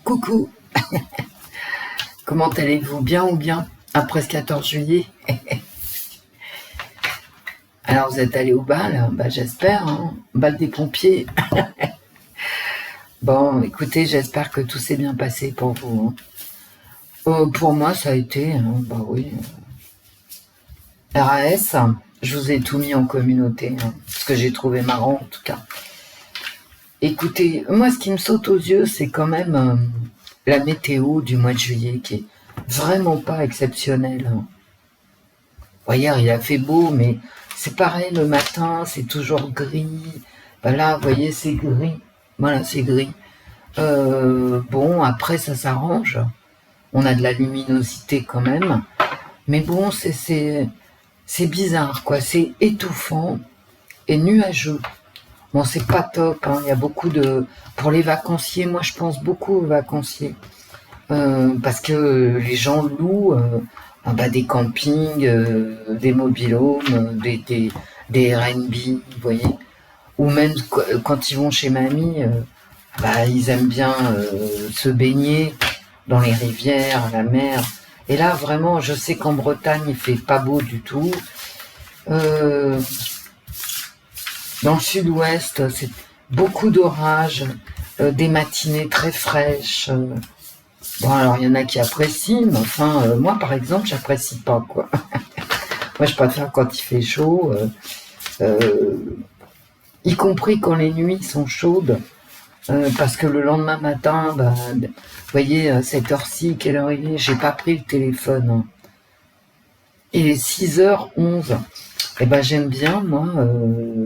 Coucou, comment allez-vous? Bien ou bien? Après ce 14 juillet. Alors vous êtes allé au bal? Bah, j'espère, hein. Bal des pompiers. Bon, écoutez, j'espère que tout s'est bien passé pour vous, hein. Pour moi, ça a été, hein, bah oui. RAS, je vous ai tout mis en communauté, hein, ce que j'ai trouvé marrant en tout cas. Écoutez, moi ce qui me saute aux yeux, c'est quand même la météo du mois de juillet qui est vraiment pas exceptionnelle, hein. Bon, hier il a fait beau, mais c'est pareil le matin, c'est toujours gris. Ben là, vous voyez, c'est gris. Voilà, c'est gris. Bon, après ça s'arrange. On a de la luminosité quand même. Mais bon, c'est bizarre, quoi. C'est étouffant et nuageux. Bon, c'est pas top, hein. Il y a beaucoup de... Pour les vacanciers, moi je pense beaucoup aux vacanciers. Parce que les gens louent des campings, des mobil-homes, des Airbnb, vous voyez. Ou même quand ils vont chez mamie, ils aiment bien se baigner dans les rivières, la mer. Et là, vraiment, je sais qu'en Bretagne, il fait pas beau du tout. Dans le sud-ouest, c'est beaucoup d'orages, des matinées très fraîches. Bon, alors, il y en a qui apprécient, mais enfin, moi, par exemple, j'apprécie pas, quoi. Moi, je préfère quand il fait chaud, y compris quand les nuits sont chaudes, parce que le lendemain matin, vous voyez, cette heure-ci, quelle heure il est? J'ai pas pris le téléphone, hein. Il est 6h11. Et j'aime bien, moi,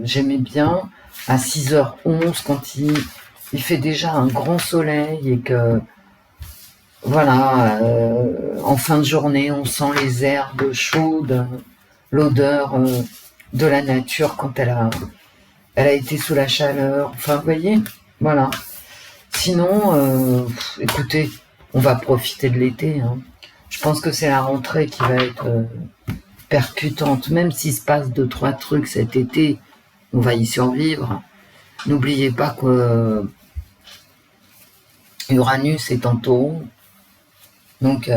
j'aimais bien à 6h11 quand il fait déjà un grand soleil et que, voilà, en fin de journée, on sent les herbes chaudes, l'odeur de la nature quand elle a été sous la chaleur. Enfin, vous voyez, voilà. Sinon, écoutez, on va profiter de l'été, hein. Je pense que c'est la rentrée qui va être percutante. Même s'il se passe 2-3 trucs cet été, on va y survivre. N'oubliez pas que Uranus est en taureau. Donc,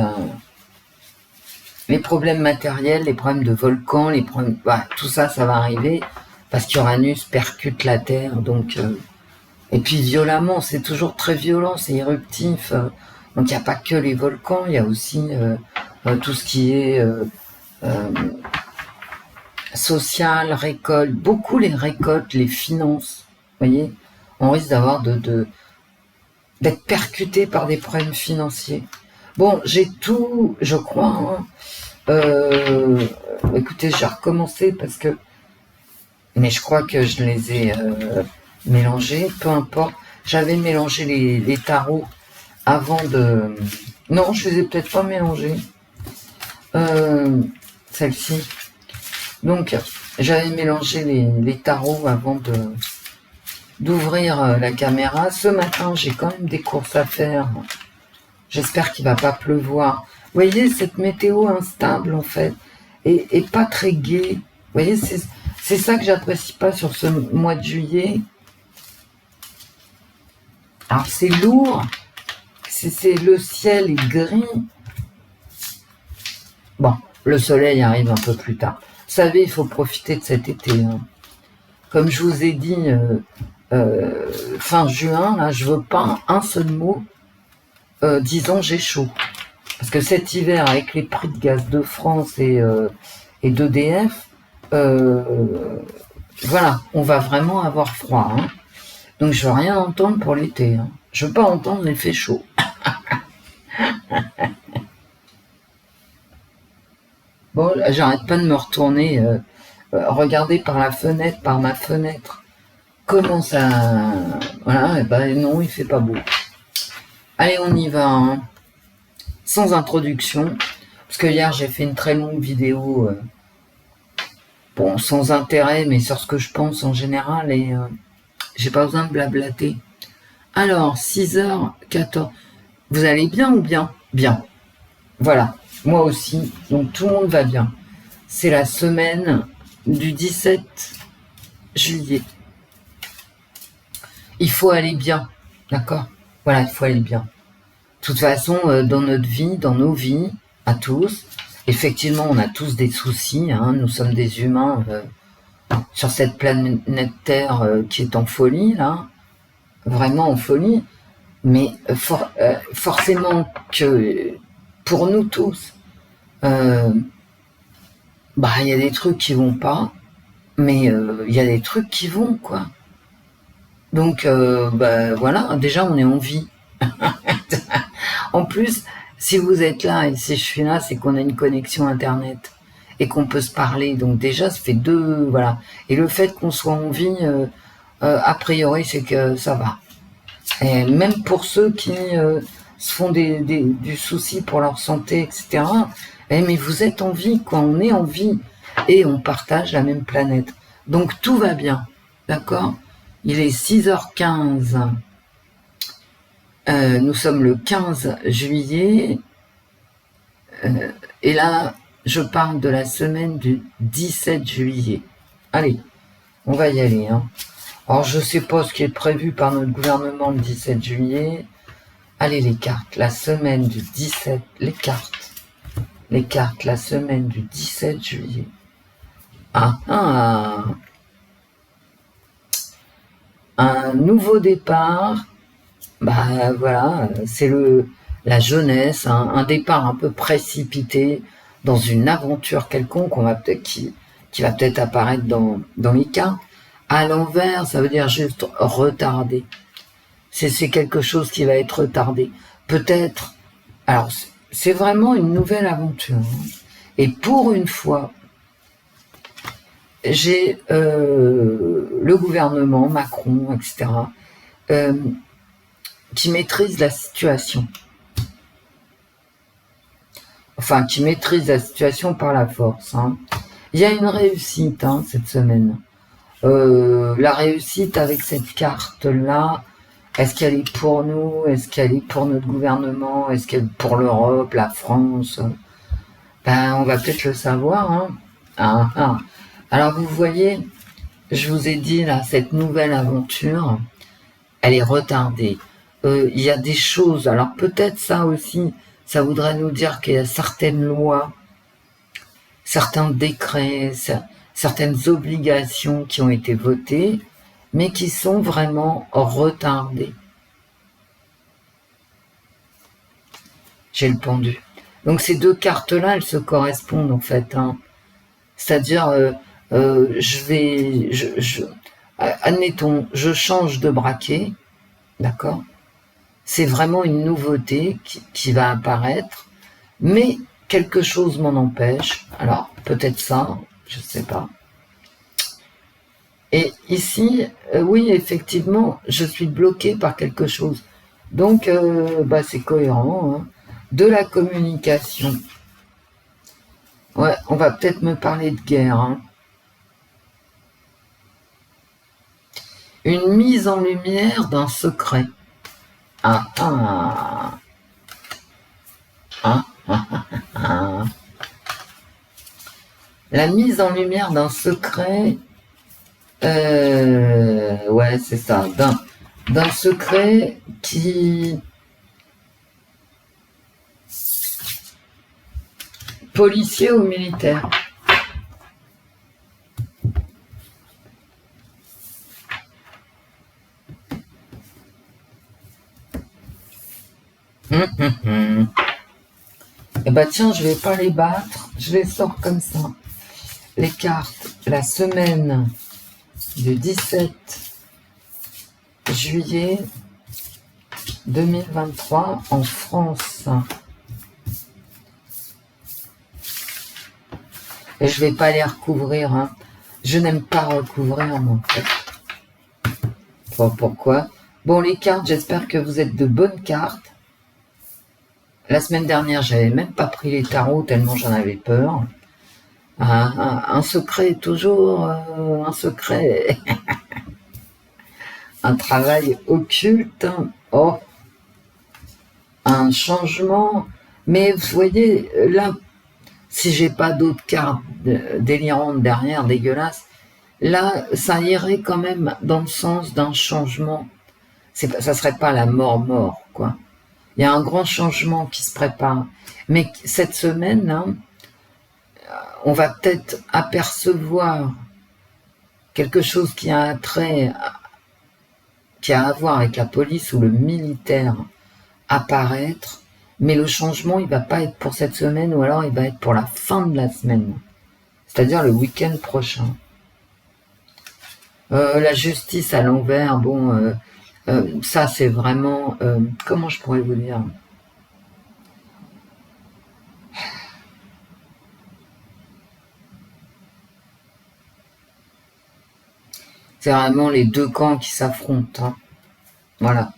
les problèmes matériels, les problèmes de volcans, les problèmes, tout ça, ça va arriver parce qu'Uranus percute la Terre. Donc, et puis violemment, c'est toujours très violent, c'est éruptif. Donc, il n'y a pas que les volcans, il y a aussi tout ce qui est social, récolte, beaucoup les récoltes, les finances. Vous voyez, on risque d'avoir d'être percuté par des problèmes financiers. Bon, j'ai tout, je crois, hein. Écoutez, j'ai recommencé parce que... Mais je crois que je les ai mélangés, peu importe. J'avais mélangé les tarots avant de... Non, je les ai peut-être pas mélangés. Celle-ci. Donc, j'avais mélangé les tarots avant d'ouvrir la caméra. Ce matin, j'ai quand même des courses à faire. J'espère qu'il va pas pleuvoir. Vous voyez, cette météo instable, en fait, et pas très gaie. Vous voyez, c'est ça que j'apprécie pas sur ce mois de juillet. Alors, c'est lourd. Le ciel est gris. Bon, le soleil arrive un peu plus tard. Vous savez, il faut profiter de cet été, hein. Comme je vous ai dit, fin juin, là, je veux pas un seul mot disant j'ai chaud. Parce que cet hiver, avec les prix de gaz de France et d'EDF, voilà, on va vraiment avoir froid, hein. Donc je veux rien entendre pour l'été, hein. Je veux pas entendre l'effet chaud. Bon, j'arrête pas de me retourner, regarder par ma fenêtre. Comment ça... Voilà, et non, il fait pas beau. Allez, on y va, hein. Sans introduction. Parce que hier, j'ai fait une très longue vidéo, bon, sans intérêt, mais sur ce que je pense en général, et j'ai pas besoin de blablater. Alors, 6h14. Vous allez bien ou bien? Bien. Voilà. Moi aussi. Donc, tout le monde va bien. C'est la semaine du 17 juillet. Il faut aller bien. D'accord? Voilà, il faut aller bien. toute façon, dans notre vie, dans nos vies, à tous, effectivement, on a tous des soucis, hein, nous sommes des humains sur cette planète Terre qui est en folie, là, vraiment en folie, mais forcément que pour nous tous, il y a des trucs qui vont pas, mais il y a des trucs qui vont, quoi. Donc, voilà, déjà, on est en vie. En plus, si vous êtes là et si je suis là, c'est qu'on a une connexion Internet et qu'on peut se parler. Donc déjà, ça fait deux, voilà. Et le fait qu'on soit en vie, a priori, c'est que ça va. Et même pour ceux qui se font du souci pour leur santé, etc. Mais vous êtes en vie, quoi. On est en vie et on partage la même planète. Donc tout va bien, d'accord? Il est 6h15. Nous sommes le 15 juillet. Et là, je parle de la semaine du 17 juillet. Allez, on va y aller. Hein. Alors, je sais pas ce qui est prévu par notre gouvernement le 17 juillet. Allez, les cartes, la semaine du 17... Les cartes, la semaine du 17 juillet. Un nouveau départ. Voilà, c'est la jeunesse, un départ un peu précipité dans une aventure quelconque qui va peut-être apparaître dans les cartes. À l'envers, ça veut dire juste retardé. C'est quelque chose qui va être retardé. Peut-être, alors c'est vraiment une nouvelle aventure. Hein. Et pour une fois, j'ai le gouvernement, Macron, etc., qui maîtrise la situation. Enfin, qui maîtrise la situation par la force. Hein. Il y a une réussite cette semaine. La réussite avec cette carte-là, est-ce qu'elle est pour nous? Est-ce qu'elle est pour notre gouvernement? Est-ce qu'elle est pour l'Europe, la France? On va peut-être le savoir. Hein. Alors, vous voyez, je vous ai dit, là, cette nouvelle aventure, elle est retardée. Il y a des choses, alors peut-être ça aussi, ça voudrait nous dire qu'il y a certaines lois, certains décrets, certaines obligations qui ont été votées, mais qui sont vraiment retardées. J'ai le pendu. Donc ces deux cartes-là, elles se correspondent en fait. Hein. C'est-à-dire, admettons, je change de braquet, d'accord ? C'est vraiment une nouveauté qui va apparaître, mais quelque chose m'en empêche. Alors, peut-être ça, je ne sais pas. Et ici, oui, effectivement, je suis bloqué par quelque chose. Donc, c'est cohérent. Hein. De la communication. Ouais, on va peut-être me parler de guerre. Hein. Une mise en lumière d'un secret. La mise en lumière d'un secret, ouais, c'est ça, d'un secret qui... Policier ou militaire? Eh ben tiens, je vais pas les battre, je les sors comme ça. Les cartes, la semaine du 17 juillet 2023 en France. Et je vais pas les recouvrir. Hein. Je n'aime pas recouvrir, moi, en fait. Bon, pourquoi? Bon, les cartes, j'espère que vous êtes de bonnes cartes. La semaine dernière, j'avais même pas pris les tarots tellement j'en avais peur. Un secret, toujours un secret. Un travail occulte. Oh, un changement. Mais vous voyez, là, si j'ai pas d'autres cartes délirantes derrière, dégueulasses, là, ça irait quand même dans le sens d'un changement. Ça serait pas la mort, quoi. Il y a un grand changement qui se prépare. Mais cette semaine, hein, on va peut-être apercevoir quelque chose qui a trait, qui a à voir avec la police ou le militaire apparaître, mais le changement, il va pas être pour cette semaine, ou alors il va être pour la fin de la semaine, c'est-à-dire le week-end prochain. La justice à l'envers, bon, ça c'est vraiment, comment je pourrais vous dire? C'est vraiment les deux camps qui s'affrontent, hein. Voilà.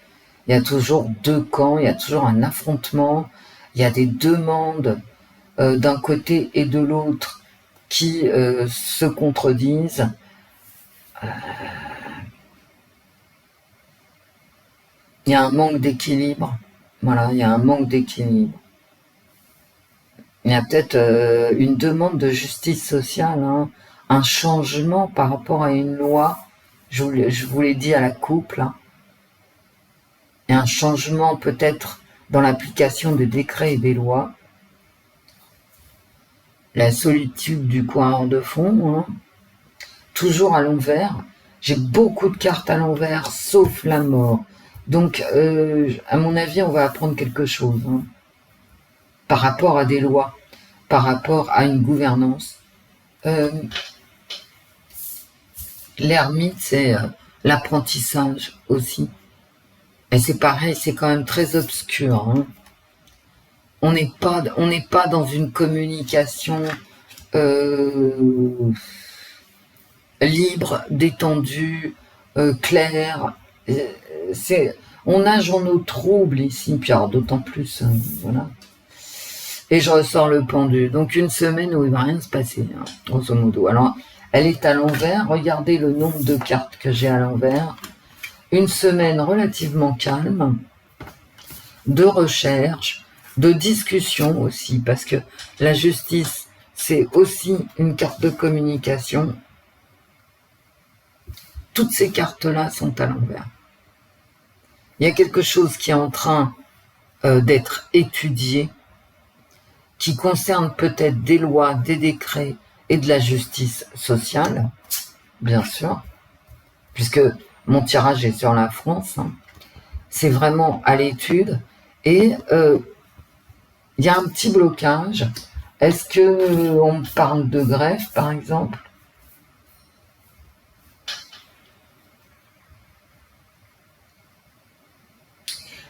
Il y a toujours deux camps, il y a toujours un affrontement, il y a des demandes d'un côté et de l'autre qui se contredisent. Il y a un manque d'équilibre. Voilà, il y a un manque d'équilibre. Il y a peut-être une demande de justice sociale, hein, un changement par rapport à une loi. Je vous l'ai dit à la couple, hein, et un changement peut-être dans l'application des décrets et des lois. La solitude du coureur de fond, hein, toujours à l'envers. J'ai beaucoup de cartes à l'envers, sauf la mort. Donc, à mon avis, on va apprendre quelque chose, hein, par rapport à des lois, par rapport à une gouvernance. L'ermite, c'est l'apprentissage aussi. Et c'est pareil, c'est quand même très obscur, hein. On n'est pas dans une communication libre, détendue, claire. On nage en eau trouble ici, puis alors d'autant plus, voilà. Et je ressors le pendu. Donc une semaine où il va rien se passer, hein, grosso modo. Alors, elle est à l'envers. Regardez le nombre de cartes que j'ai à l'envers. Une semaine relativement calme, de recherche, de discussion aussi, parce que la justice, c'est aussi une carte de communication. Toutes ces cartes-là sont à l'envers. Il y a quelque chose qui est en train d'être étudié, qui concerne peut-être des lois, des décrets et de la justice sociale, bien sûr, puisque mon tirage est sur la France, hein. C'est vraiment à l'étude, et il y a un petit blocage. Est-ce que on parle de greffe, par exemple?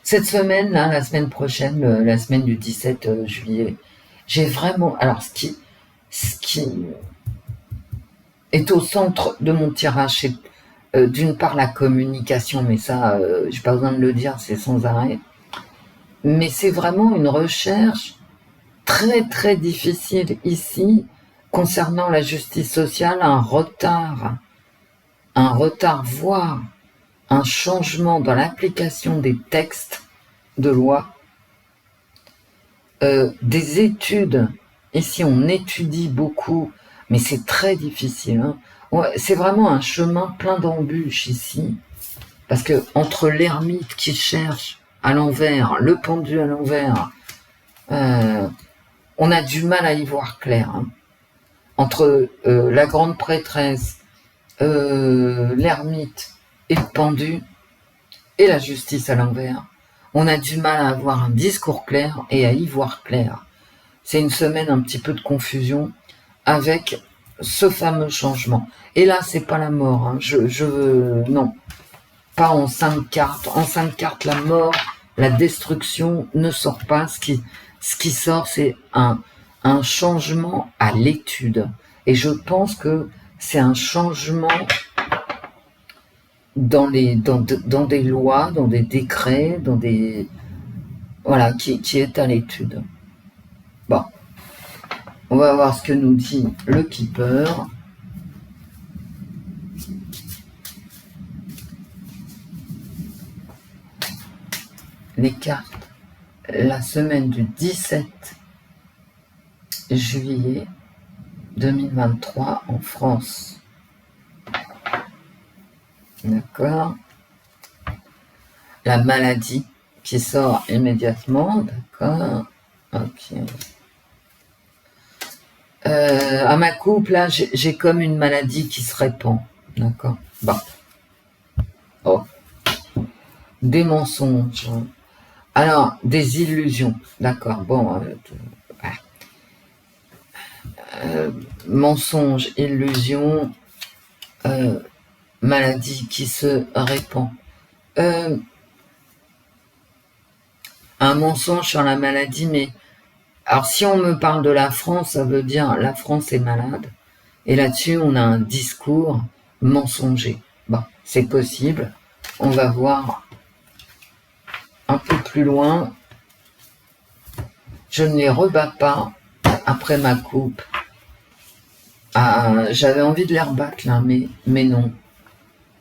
Cette semaine, là, la semaine prochaine, la semaine du 17 juillet, j'ai vraiment... Alors, ce qui est au centre de mon tirage, c'est d'une part la communication, mais ça, j'ai pas besoin de le dire, c'est sans arrêt. Mais c'est vraiment une recherche très très difficile ici concernant la justice sociale, un retard, voire un changement dans l'application des textes de loi, des études. Ici, on étudie beaucoup, mais c'est très difficile, hein. Ouais, c'est vraiment un chemin plein d'embûches ici, parce que entre l'ermite qui cherche à l'envers, le pendu à l'envers, on a du mal à y voir clair, hein. Entre la grande prêtresse, l'ermite et le pendu, et la justice à l'envers, on a du mal à avoir un discours clair et à y voir clair. C'est une semaine un petit peu de confusion avec ce fameux changement. Et là, c'est pas la mort, hein. Non, pas en 5 cartes. En 5 cartes, la mort, la destruction ne sort pas. Ce qui sort, c'est un changement à l'étude. Et je pense que c'est un changement dans des lois, dans des décrets, voilà, qui est à l'étude. Bon, on va voir ce que nous dit le Keeper. Les cartes, la semaine du 17 juillet 2023 en France. D'accord. La maladie, qui sort immédiatement, d'accord. Ok. À ma coupe, là, j'ai comme une maladie qui se répand, d'accord. Bon. Oh. Des mensonges. Alors, des illusions, d'accord. Bon, mensonges, illusions, maladie qui se répand. Un mensonge sur la maladie, mais alors si on me parle de la France, ça veut dire la France est malade. Et là-dessus, on a un discours mensonger. Bon, c'est possible. On va voir un peu plus loin. Je ne les rebats pas après ma coupe. Ah, j'avais envie de les rebattre là, mais non.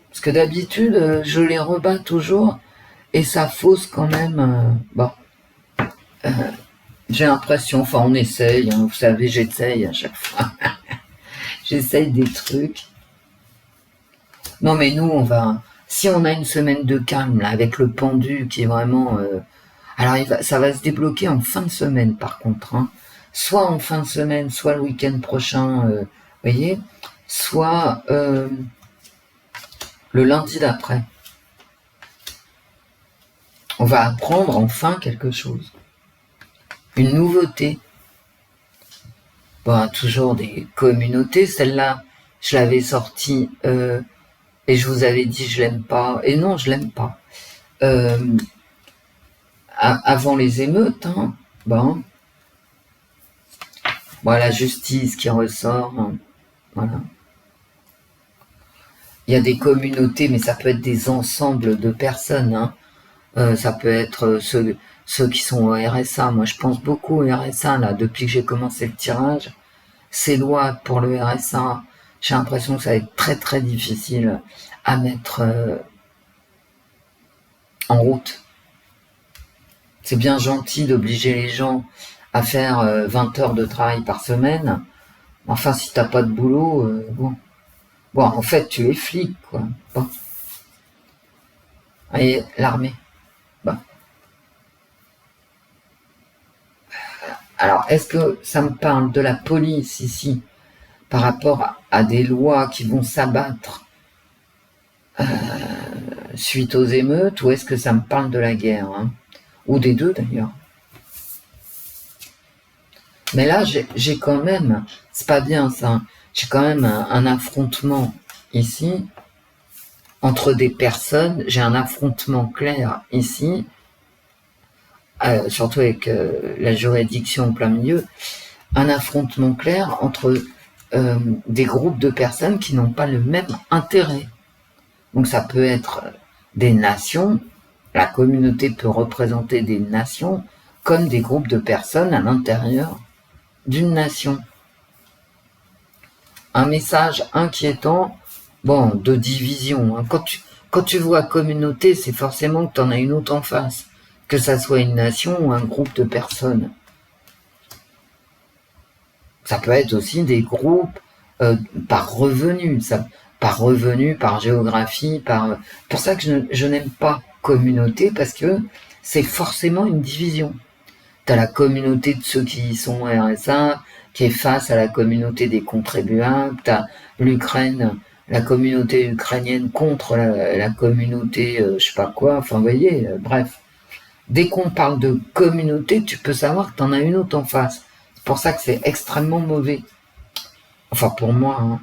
Parce que d'habitude, je les rebats toujours et ça fausse quand même. Bon, j'ai l'impression, enfin on essaye, hein, vous savez, j'essaye à chaque fois. J'essaye des trucs. Non mais nous, si on a une semaine de calme là, avec le pendu qui est vraiment... alors ça va se débloquer en fin de semaine par contre. Hein. Soit en fin de semaine, soit le week-end prochain, vous voyez, soit le lundi d'après. On va apprendre enfin quelque chose. Une nouveauté. Bon, toujours des communautés. Celle-là, je l'avais sortie et je vous avais dit je l'aime pas. Et non, je l'aime pas. Avant les émeutes, hein. Bon. Voilà, la justice qui ressort. Hein. Voilà. Il y a des communautés, mais ça peut être des ensembles de personnes. Hein. Ça peut être ceux qui sont au RSA. Moi, je pense beaucoup au RSA, là, depuis que j'ai commencé le tirage. Ces lois pour le RSA, j'ai l'impression que ça va être très très difficile à mettre en route. C'est bien gentil d'obliger les gens à faire 20 heures de travail par semaine. Enfin, si t'as pas de boulot, bon. Bon, en fait, tu es flic, quoi. Bon. Et l'armée. Bon. Alors, est-ce que ça me parle de la police ici, par rapport à des lois qui vont s'abattre suite aux émeutes, ou est-ce que ça me parle de la guerre, hein, ou des deux d'ailleurs. Mais là, j'ai quand même, c'est pas bien ça, j'ai quand même un affrontement ici, entre des personnes, j'ai un affrontement clair ici, surtout avec la juridiction au plein milieu, un affrontement clair entre des groupes de personnes qui n'ont pas le même intérêt. Donc ça peut être des nations, la communauté peut représenter des nations comme des groupes de personnes à l'intérieur d'une nation. Un message inquiétant, bon, de division. Hein. Quand tu vois communauté, c'est forcément que tu en as une autre en face, que ça soit une nation ou un groupe de personnes. Ça peut être aussi des groupes par revenu, par revenu, par géographie, par... Pour ça que je n'aime pas communauté, parce que c'est forcément une division. T'as la communauté de ceux qui sont RSA, qui est face à la communauté des contribuables, t'as l'Ukraine, la communauté ukrainienne contre la communauté je sais pas quoi, enfin vous voyez, bref. Dès qu'on parle de communauté, tu peux savoir que t'en as une autre en face. C'est pour ça que c'est extrêmement mauvais. Enfin pour moi, hein.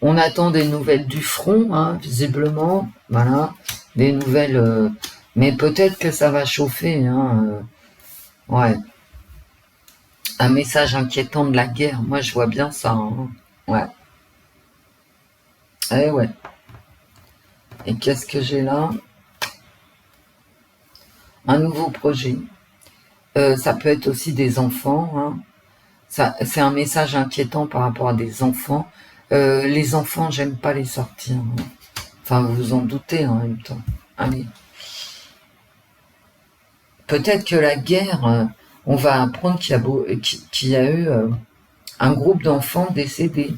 On attend des nouvelles du front, hein, visiblement, voilà, des nouvelles... mais peut-être que ça va chauffer, hein, ouais. Un message inquiétant de la guerre, moi je vois bien ça, hein, ouais. Eh ouais. Et qu'est-ce que j'ai là? Un nouveau projet. Ça peut être aussi des enfants, hein. C'est un message inquiétant par rapport à des enfants. Les enfants, j'aime pas les sortir. Hein. Enfin, vous vous en doutez en même temps. Allez. Peut-être que la guerre, on va apprendre qu'il y a eu un groupe d'enfants décédés.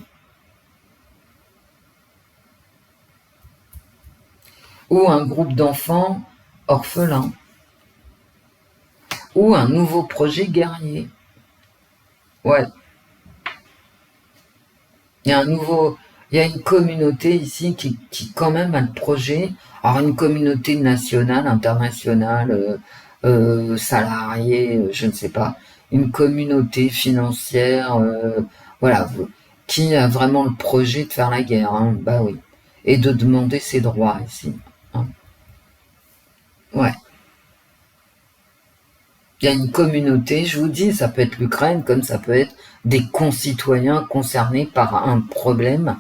Ou un groupe d'enfants orphelins. ou un nouveau projet guerrier. Ouais, il y a il y a une communauté ici qui quand même a le projet. Alors une communauté nationale, internationale, salariée, je ne sais pas, une communauté financière, voilà, qui a vraiment le projet de faire la guerre, hein, bah oui, et de demander ses droits ici, hein. Ouais. Il y a une communauté, je vous dis, ça peut être l'Ukraine, comme ça peut être des concitoyens concernés par un problème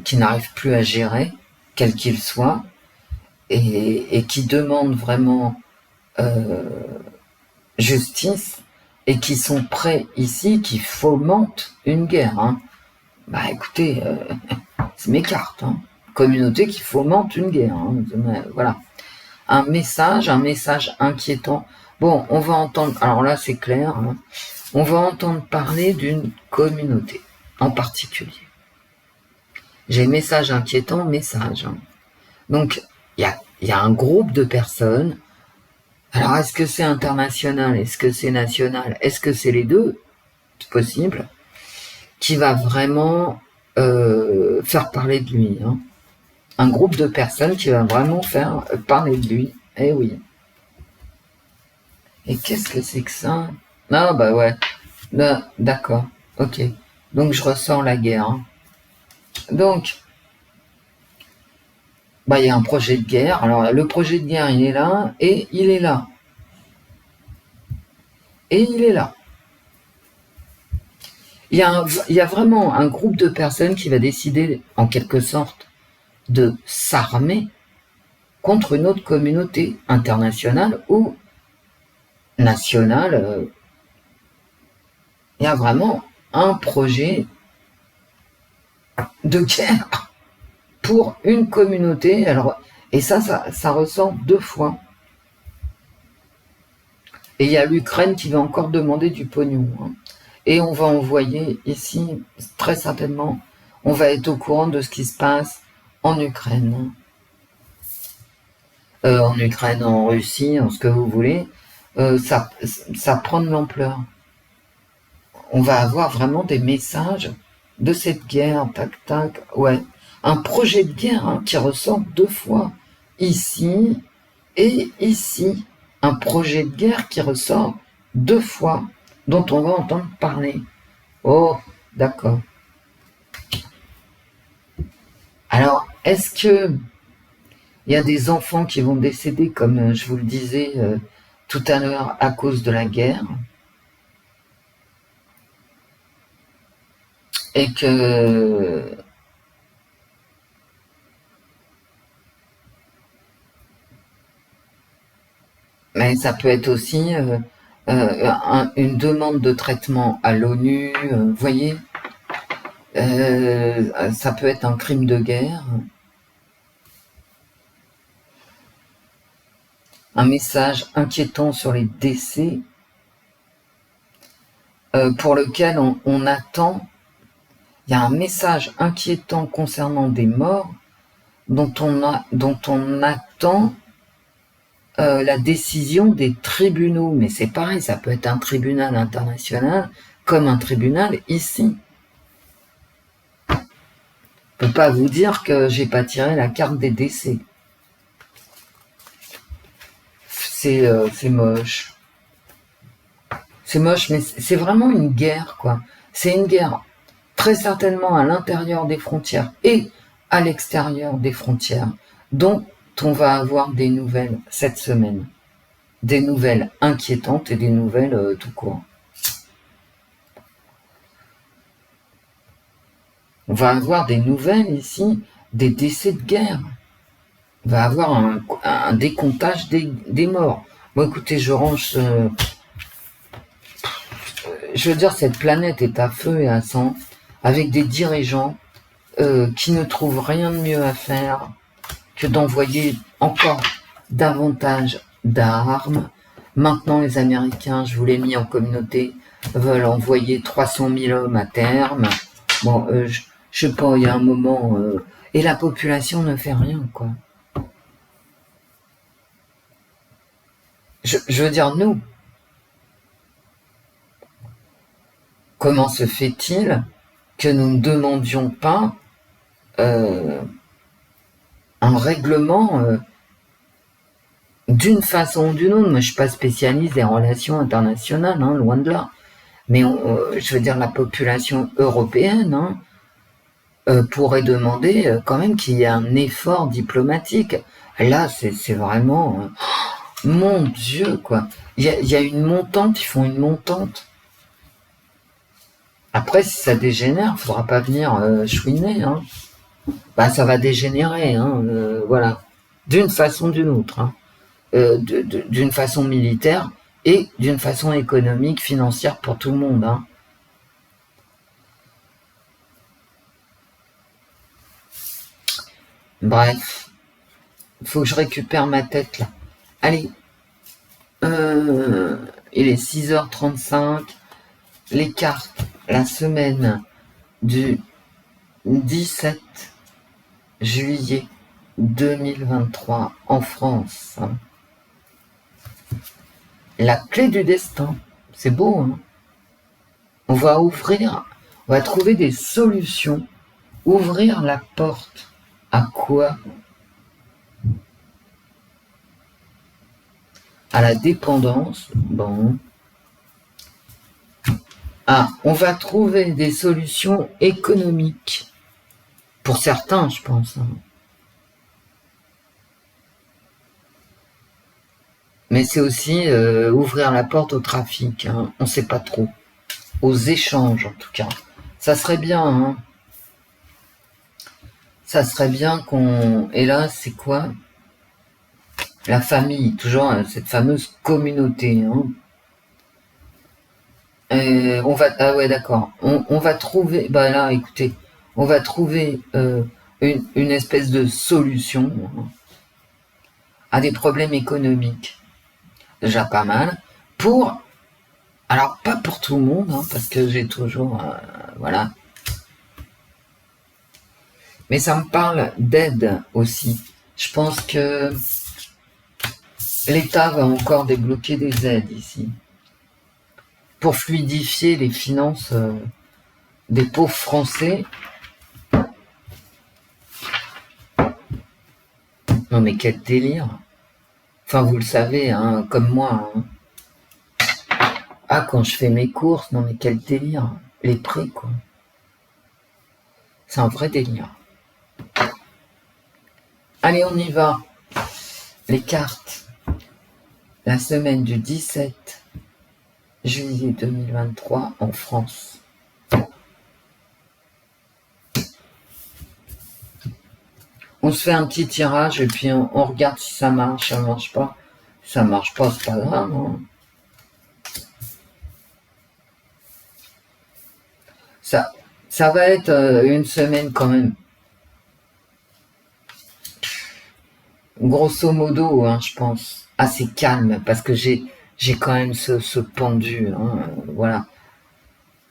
qui n'arrivent plus à gérer, quel qu'il soit, et qui demandent vraiment euh, justice, et qui sont prêts ici, qui fomentent une guerre. Hein. Bah écoutez, c'est mes cartes. Hein. Communauté qui fomente une guerre. Hein. Voilà. Un message inquiétant. Bon, on va entendre, alors là c'est clair, hein, on va entendre parler d'une communauté en particulier. J'ai message inquiétant, message. Hein. Donc, il y a un groupe de personnes. Alors, est-ce que c'est international? Est-ce que c'est national? Est-ce que c'est les deux? C'est possible. Qui va vraiment faire parler de lui. Hein. Un groupe de personnes qui va vraiment faire parler de lui. Eh oui. Et qu'est-ce que c'est que ça? Ah bah ouais. D'accord. Ok. Donc je ressens la guerre. Hein. Donc, bah il y a un projet de guerre. Alors le projet de guerre, il est là et il est là. Et il est là. Il y a vraiment un groupe de personnes qui va décider, en quelque sorte, de s'armer contre une autre communauté internationale ou nationale. Il y a vraiment un projet de guerre pour une communauté. Alors, et ça ressort deux fois. Et il y a l'Ukraine qui va encore demander du pognon. Hein. Et on va envoyer ici, très certainement, on va être au courant de ce qui se passe en Ukraine. En Ukraine, en Russie, en ce que vous voulez. Ça prend de l'ampleur. On va avoir vraiment des messages de cette guerre, tac, tac, ouais. Un projet de guerre hein, qui ressort deux fois, ici et ici. Un projet de guerre qui ressort deux fois, dont on va entendre parler. Oh, d'accord. Alors, est-ce que il y a des enfants qui vont décéder, comme je vous le disais tout à l'heure, à cause de la guerre, et que mais ça peut être aussi une demande de traitement à l'ONU, vous voyez, ça peut être un crime de guerre, un message inquiétant sur les décès pour lequel on attend, il y a un message inquiétant concernant des morts dont on attend la décision des tribunaux. Mais c'est pareil, ça peut être un tribunal international comme un tribunal ici. Je ne peux pas vous dire que j'ai pas tiré la carte des décès. C'est moche. C'est moche, mais c'est vraiment une guerre, quoi. C'est une guerre très certainement à l'intérieur des frontières et à l'extérieur des frontières, dont on va avoir des nouvelles cette semaine. Des nouvelles inquiétantes et des nouvelles tout court. On va avoir des nouvelles ici, des décès de guerre. On va avoir un décomptage des morts. Bon, écoutez, je range... je veux dire, cette planète est à feu et à sang, avec des dirigeants qui ne trouvent rien de mieux à faire que d'envoyer encore davantage d'armes. Maintenant, les Américains, je vous l'ai mis en communauté, veulent envoyer 300 000 hommes à terme. Bon, je sais pas, il y a un moment... et la population ne fait rien, quoi. Je veux dire, nous, comment se fait-il que nous ne demandions pas un règlement d'une façon ou d'une autre? Moi, je suis pas spécialiste des relations internationales, hein, loin de là. Mais je veux dire, la population européenne pourrait demander quand même qu'il y ait un effort diplomatique. Là, c'est vraiment... mon Dieu, quoi. Il y a une montante, ils font une montante. Après, si ça dégénère, faudra pas venir chouiner, hein. Bah, ça va dégénérer, hein, voilà. D'une façon ou d'une autre, hein. D'une façon militaire et d'une façon économique, financière pour tout le monde, hein. Bref, il faut que je récupère ma tête, là. Allez, il est 6h35, les cartes, la semaine du 17 juillet 2023 en France. La clé du destin, c'est beau, hein. On va ouvrir, on va trouver des solutions. Ouvrir la porte à quoi? À la dépendance, bon. Ah, on va trouver des solutions économiques. Pour certains, je pense, hein. Mais c'est aussi ouvrir la porte au trafic, hein. On ne sait pas trop. Aux échanges, en tout cas. Ça serait bien, hein. Ça serait bien qu'on... Et là, c'est quoi? La famille, toujours cette fameuse communauté, hein. On va... Ah ouais, d'accord. On va trouver... Bah là, écoutez, on va trouver une espèce de solution à des problèmes économiques. Déjà pas mal. Pour... Alors, pas pour tout le monde, hein, parce que j'ai toujours... voilà. Mais ça me parle d'aide aussi. Je pense que l'État va encore débloquer des aides ici. Pour fluidifier les finances des pauvres Français. Non mais quel délire. Enfin, vous le savez, hein, comme moi. Hein. Ah, quand je fais mes courses, non mais quel délire. Les prix, quoi. C'est un vrai délire. Allez, on y va. Les cartes. La semaine du 17 juillet 2023 en France. On se fait un petit tirage et puis on regarde si ça marche, ça marche pas. Si ça marche pas, c'est pas grave. Hein. Ça va être une semaine quand même. Grosso modo, hein, je pense, assez calme parce que j'ai quand même ce pendu. Hein, voilà.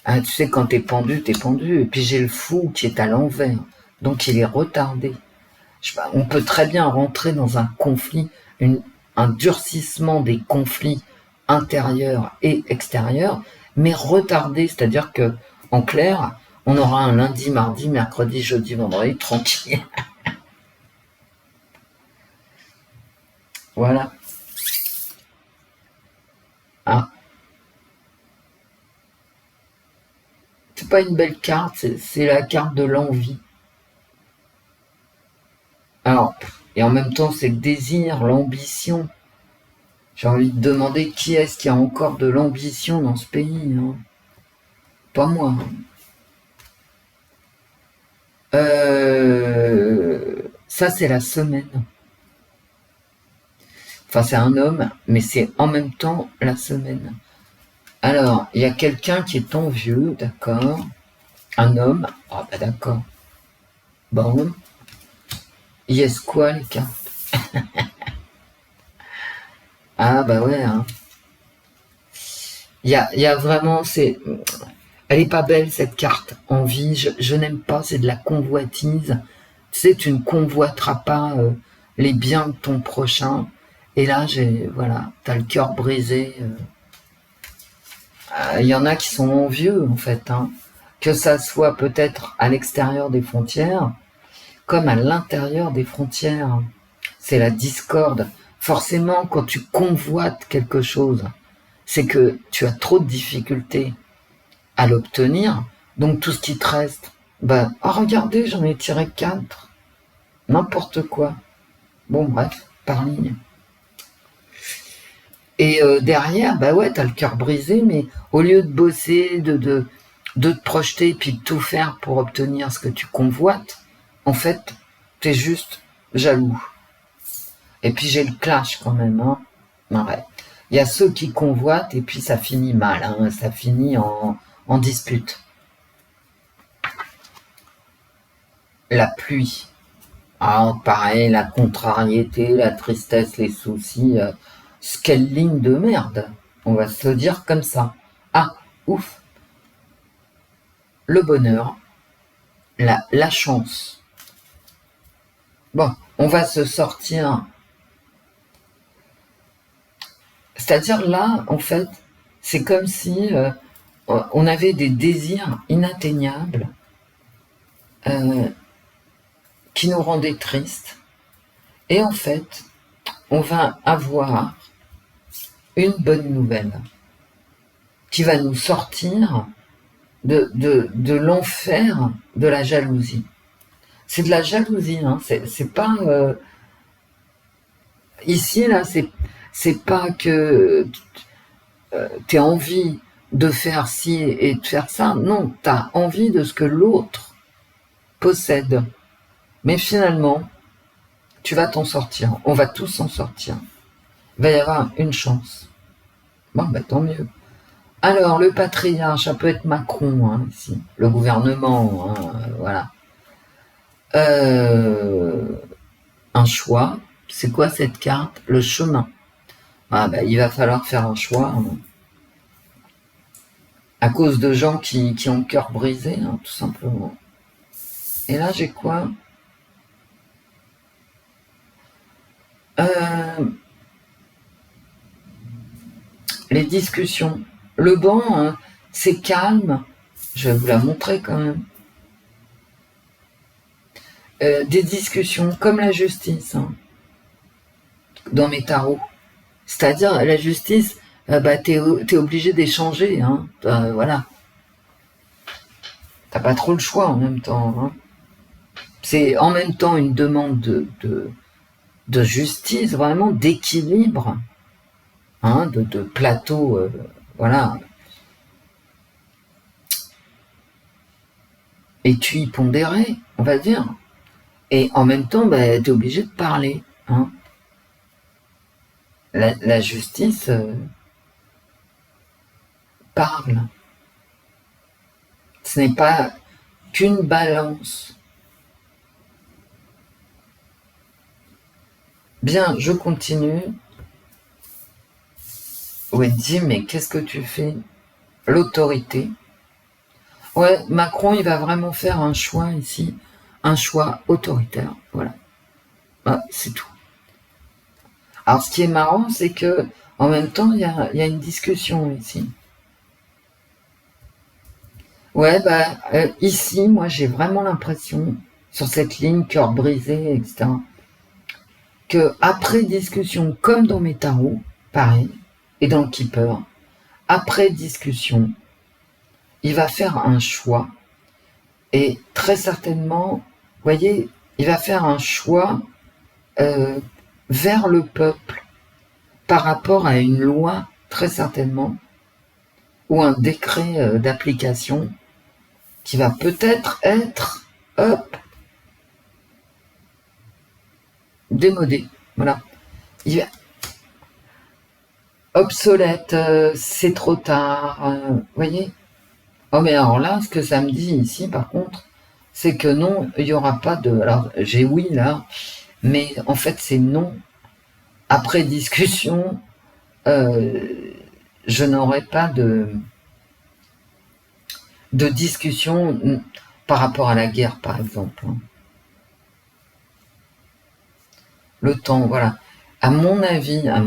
Ah, tu sais, quand t'es pendu, t'es pendu. Et puis j'ai le fou qui est à l'envers. Donc il est retardé. On peut très bien rentrer dans un conflit, un durcissement des conflits intérieurs et extérieurs, mais retardé, c'est-à-dire que, en clair, on aura un lundi, mardi, mercredi, jeudi, vendredi, tranquille. Voilà. Ah. C'est pas une belle carte, c'est la carte de l'envie. Alors, et en même temps, c'est le désir, l'ambition. J'ai envie de demander qui est-ce qui a encore de l'ambition dans ce pays, hein. Pas moi. Ça, c'est la semaine. Enfin, c'est un homme, mais c'est en même temps la semaine. Alors, il y a quelqu'un qui est envieux, d'accord. Un homme. Ah bah d'accord. Bon. Yes quoi, les cartes? Ah bah ouais, hein. Il y a vraiment... Elle est pas belle, cette carte. Envie, je n'aime pas, c'est de la convoitise. Tu sais, tu ne convoiteras pas les biens de ton prochain. Et là, voilà, t'as le cœur brisé. Il y en a qui sont envieux, en fait, hein. Que ça soit peut-être à l'extérieur des frontières, comme à l'intérieur des frontières. C'est la discorde. Forcément, quand tu convoites quelque chose, c'est que tu as trop de difficultés à l'obtenir. Donc tout ce qui te reste, bah, oh, regardez, j'en ai tiré 4. N'importe quoi. Bon, bref, par ligne. Et derrière, bah ouais, t'as le cœur brisé, mais au lieu de bosser, de te projeter, puis de tout faire pour obtenir ce que tu convoites, en fait, t'es juste jaloux. Et puis j'ai le clash quand même, hein. Ouais. Il y a ceux qui convoitent et puis ça finit mal, hein. Ça finit en dispute. La pluie. Ah, pareil, la contrariété, la tristesse, les soucis. Quelle ligne de merde. On va se le dire comme ça. Ah, ouf. Le bonheur. La chance. Bon, on va se sortir. C'est-à-dire là, en fait, c'est comme si on avait des désirs inatteignables qui nous rendaient tristes. Et en fait, on va avoir une bonne nouvelle qui va nous sortir de l'enfer de la jalousie. C'est de la jalousie, hein. C'est pas ici là, c'est pas que t'aies envie de faire ci et de faire ça. Non, t'as envie de ce que l'autre possède. Mais finalement, tu vas t'en sortir. On va tous s'en sortir. Il va y avoir une chance. Bon, bah tant mieux. Alors, le patriarche, ça peut être Macron, hein, ici. Le gouvernement, hein, voilà. Un choix. C'est quoi cette carte? Le chemin. Ah, bah, il va falloir faire un choix. Hein, à cause de gens qui ont le cœur brisé, hein, tout simplement. Et là, j'ai quoi? Les discussions. Le banc, hein, c'est calme. Je vais vous la montrer quand même. Des discussions comme la justice, hein, dans mes tarots. C'est-à-dire, la justice, bah, t'es obligé d'échanger. Hein, voilà. T'as pas trop le choix en même temps. Hein. C'est en même temps une demande de justice, vraiment d'équilibre, hein, de plateau, voilà. Et tu y pondérais, on va dire. Et en même temps, bah, tu es obligé de parler. Hein. La justice parle. Ce n'est pas qu'une balance. Bien, je continue. Wendy, mais qu'est-ce que tu fais? L'autorité. Ouais, Macron, il va vraiment faire un choix ici. Un choix autoritaire. Voilà. Ah, c'est tout. Alors, ce qui est marrant, c'est que en même temps, il y a une discussion ici. Ouais, bah, ici, moi, j'ai vraiment l'impression, sur cette ligne, cœur brisé, etc., que après discussion, comme dans mes tarots, pareil, et dans le Keeper, après discussion, il va faire un choix, et très certainement, vous voyez, il va faire un choix vers le peuple, par rapport à une loi, très certainement, ou un décret d'application, qui va peut-être être, hop, démodé. Voilà. Il va... obsolète, c'est trop tard, vous voyez. Oh mais alors là, ce que ça me dit ici, par contre, c'est que non, il n'y aura pas de... Alors, j'ai oui là, mais en fait, c'est non. Après discussion, je n'aurai pas de discussion par rapport à la guerre, par exemple. Le temps, voilà. à mon avis, hein,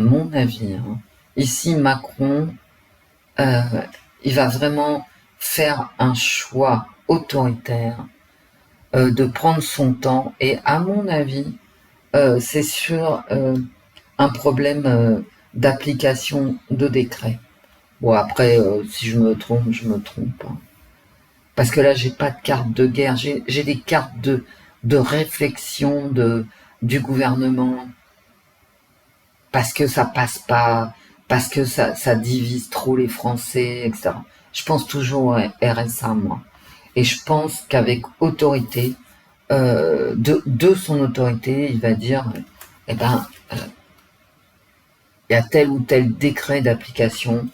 ici Macron, il va vraiment faire un choix autoritaire, de prendre son temps, et à mon avis, c'est sur un problème d'application de décret. Bon, après, si je me trompe, je me trompe, hein. Parce que là, j'ai pas de carte de guerre, j'ai des cartes de réflexion du gouvernement, parce que ça passe pas, parce que ça divise trop les Français, etc. Je pense toujours au RSA, moi. Et je pense qu'avec autorité, de son autorité, il va dire, eh ben, il y a tel ou tel décret d'application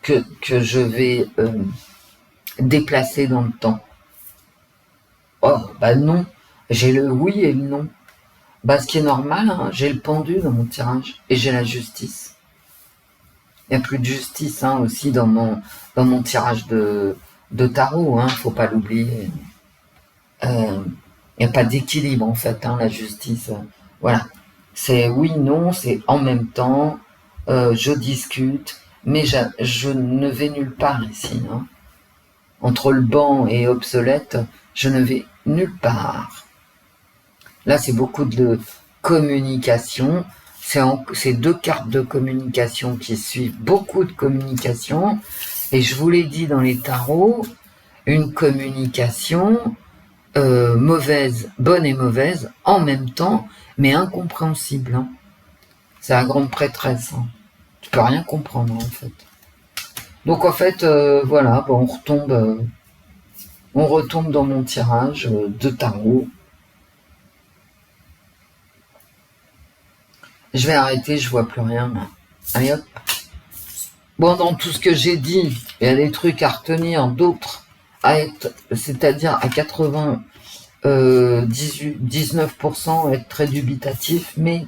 que je vais déplacer dans le temps. Oh, bah non, j'ai le oui et le non. Bah, ce qui est normal, hein, j'ai le pendu dans mon tirage et j'ai la justice. Il n'y a plus de justice, hein, aussi dans mon tirage de tarot, hein, faut pas l'oublier. Il n'y a pas d'équilibre en fait, hein, la justice. Voilà, c'est oui, non, c'est en même temps. Je discute, mais je ne vais nulle part ici, hein. Entre le banc et obsolète, je ne vais nulle part. Là, c'est beaucoup de communication. C'est deux cartes de communication qui suivent beaucoup de communication. Et je vous l'ai dit dans les tarots, une communication mauvaise, bonne et mauvaise, en même temps, mais incompréhensible, hein. C'est la grande prêtresse, hein. Tu peux rien comprendre, en fait. Donc, en fait, voilà, bon, on retombe dans mon tirage de tarot. Je vais arrêter, je vois plus rien, là. Allez, hop. Bon, dans tout ce que j'ai dit, il y a des trucs à retenir, d'autres c'est-à-dire à 19% être très dubitatif, mais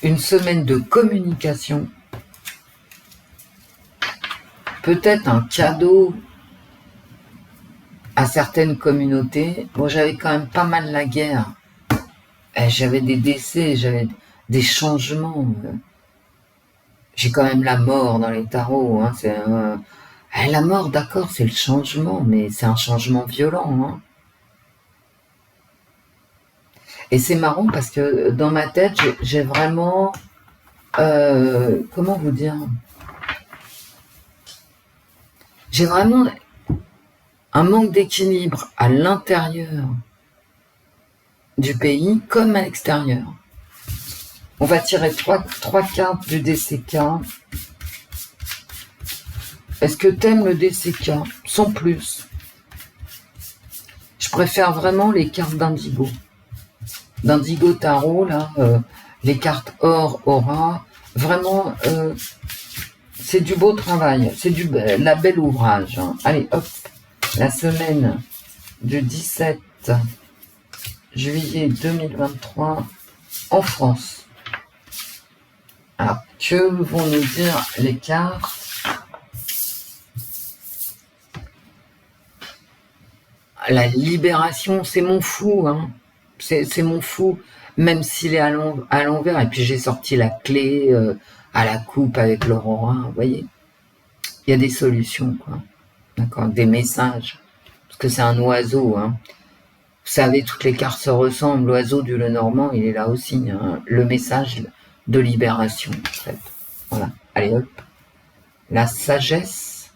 une semaine de communication, peut-être un cadeau à certaines communautés. Bon, j'avais quand même pas mal la guerre. J'avais des décès, j'avais des changements. J'ai quand même la mort dans les tarots, hein. La mort, d'accord, c'est le changement, mais c'est un changement violent, hein. Et c'est marrant parce que dans ma tête, j'ai vraiment... comment vous dire? J'ai vraiment un manque d'équilibre à l'intérieur du pays comme à l'extérieur. On va tirer trois cartes du DCK. Est-ce que t'aimes le DCK? Sans plus. Je préfère vraiment les cartes d'Indigo. D'Indigo Tarot, là, les cartes or, aura. Vraiment, c'est du beau travail. C'est la belle ouvrage, hein. Allez, hop. La semaine du 17 juillet 2023 en France. Alors, que vont nous dire les cartes? La libération, c'est mon fou, hein. C'est mon fou, même s'il est à l'envers. Et puis j'ai sorti la clé à la coupe avec l'Aurora, vous voyez. Il y a des solutions, quoi. D'accord, des messages. Parce que c'est un oiseau, hein. Vous savez, toutes les cartes se ressemblent. L'oiseau du Lenormand, il est là aussi, hein. Le message de libération, en fait. Voilà. Allez, hop. La sagesse.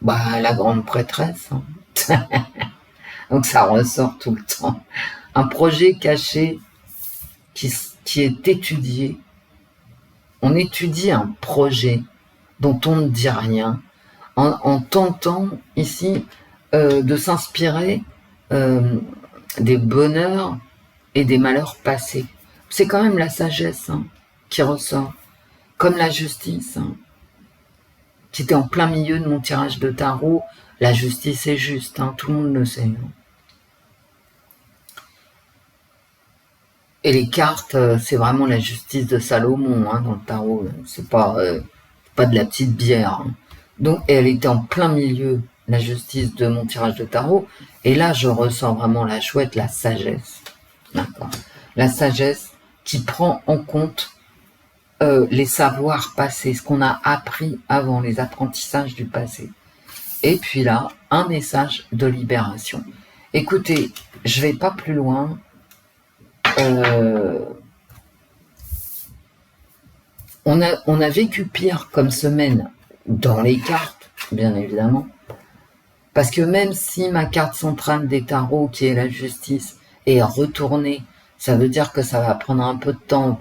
Bah, la grande prêtresse, hein. Donc ça ressort tout le temps. Un projet caché qui est étudié. On étudie un projet dont on ne dit rien, en tentant ici de s'inspirer des bonheurs et des malheurs passés. C'est quand même la sagesse, hein, qui ressort, comme la justice, hein, qui était en plein milieu de mon tirage de tarot. La justice est juste, hein, tout le monde le sait, hein. Et les cartes, c'est vraiment la justice de Salomon, hein, dans le tarot. C'est pas de la petite bière, hein. Donc, elle était en plein milieu la justice de mon tirage de tarot. Et là, je ressens vraiment la chouette, la sagesse. D'accord. La sagesse qui prend en compte les savoirs passés, ce qu'on a appris avant, les apprentissages du passé. Et puis là, un message de libération. Écoutez, je vais pas plus loin. On a vécu pire comme semaine dans les cartes, bien évidemment. Parce que même si ma carte centrale des tarots, qui est la justice, est retournée, ça veut dire que ça va prendre un peu de temps,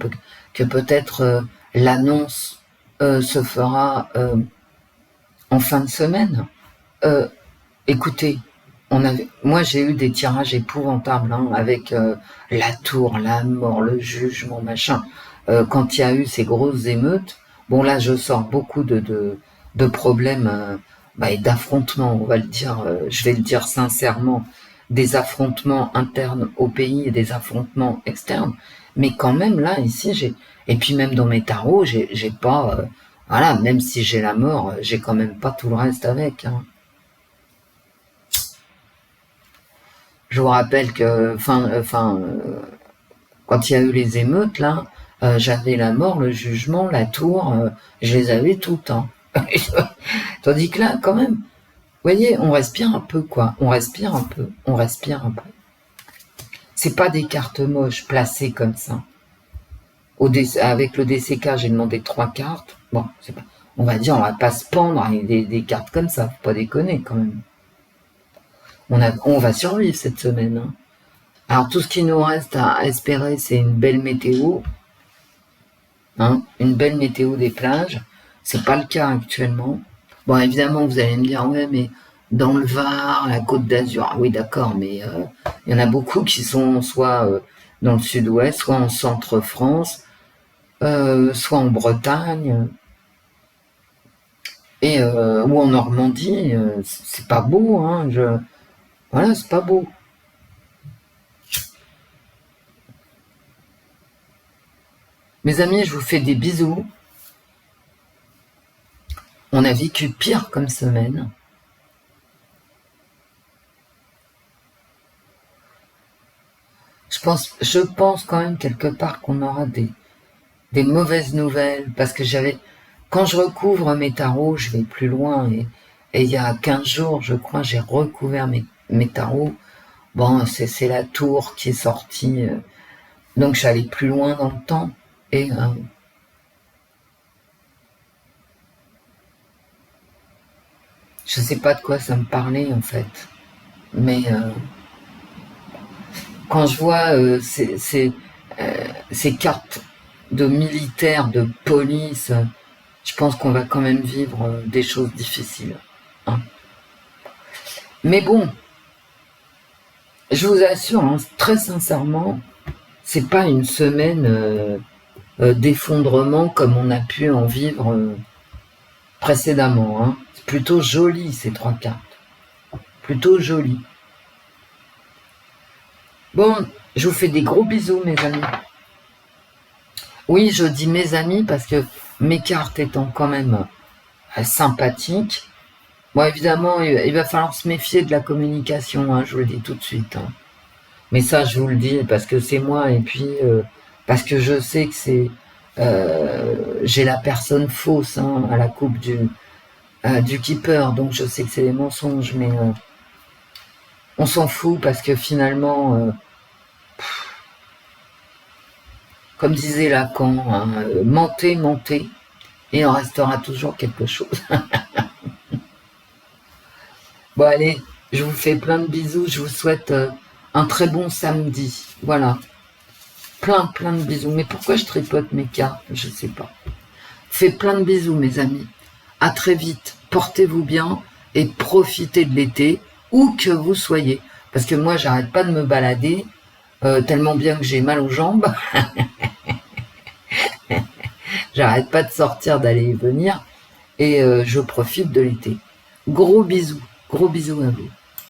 que peut-être l'annonce se fera en fin de semaine. Écoutez, moi j'ai eu des tirages épouvantables avec la tour, la mort, le jugement, machin. Quand il y a eu ces grosses émeutes, bon là je sors beaucoup de problèmes et d'affrontements, on va le dire, je vais le dire sincèrement, des affrontements internes au pays et des affrontements externes. Mais quand même là, ici, et puis même dans mes tarots, j'ai pas, voilà, même si j'ai la mort, j'ai quand même pas tout le reste avec. Hein. Je vous rappelle que, quand il y a eu les émeutes là, j'avais la mort, le jugement, la tour, je les avais tout le temps. Tandis que là, quand même, vous voyez, on respire un peu, quoi. On respire un peu. C'est pas des cartes moches placées comme ça. Avec le DCK, j'ai demandé 3 cartes. Bon, c'est pas, on va dire, on va pas se pendre avec des cartes comme ça. Faut pas déconner, quand même. On va survivre cette semaine. Hein. Alors, tout ce qui nous reste à espérer, c'est une belle météo. Hein, une belle météo des plages. C'est pas le cas actuellement. Bon, évidemment, vous allez me dire, ouais, mais dans le Var, la Côte d'Azur, ah oui, d'accord, mais il y en a beaucoup qui sont soit dans le sud-ouest, soit en centre-France, soit en Bretagne, ou en Normandie. C'est pas beau, hein. Voilà, c'est pas beau. Mes amis, je vous fais des bisous. On a vécu pire comme semaine. Je pense quand même quelque part qu'on aura des mauvaises nouvelles, parce que quand je recouvre mes tarots, je vais plus loin, et il y a 15 jours, je crois, j'ai recouvert mes tarots. Bon, c'est la tour qui est sortie, donc j'allais plus loin dans le temps, et je sais pas de quoi ça me parlait, en fait, mais quand je vois ces cartes de militaires, de police, je pense qu'on va quand même vivre des choses difficiles. Hein. Mais bon, je vous assure, hein, très sincèrement, c'est pas une semaine d'effondrement comme on a pu en vivre précédemment. Hein. C'est plutôt joli ces 3 cartes. Plutôt joli. Bon, je vous fais des gros bisous, mes amis. Oui, je dis mes amis parce que mes cartes étant quand même sympathiques, bon, évidemment, il va falloir se méfier de la communication, hein, je vous le dis tout de suite. Hein. Mais ça, je vous le dis parce que c'est moi et puis parce que je sais que j'ai la personne fausse hein, à la coupe du keeper, donc je sais que c'est des mensonges, mais on s'en fout parce que finalement, comme disait Lacan, hein, mentez, mentez, et il en restera toujours quelque chose. Bon allez, je vous fais plein de bisous, je vous souhaite un très bon samedi. Voilà. Plein de bisous. Mais pourquoi je tripote mes cartes? Je sais pas. Fais plein de bisous, mes amis. À très vite. Portez-vous bien et profitez de l'été, où que vous soyez. Parce que moi, j'arrête pas de me balader, tellement bien que j'ai mal aux jambes. J'arrête pas de sortir, d'aller et venir. Et je profite de l'été. Gros bisous à vous.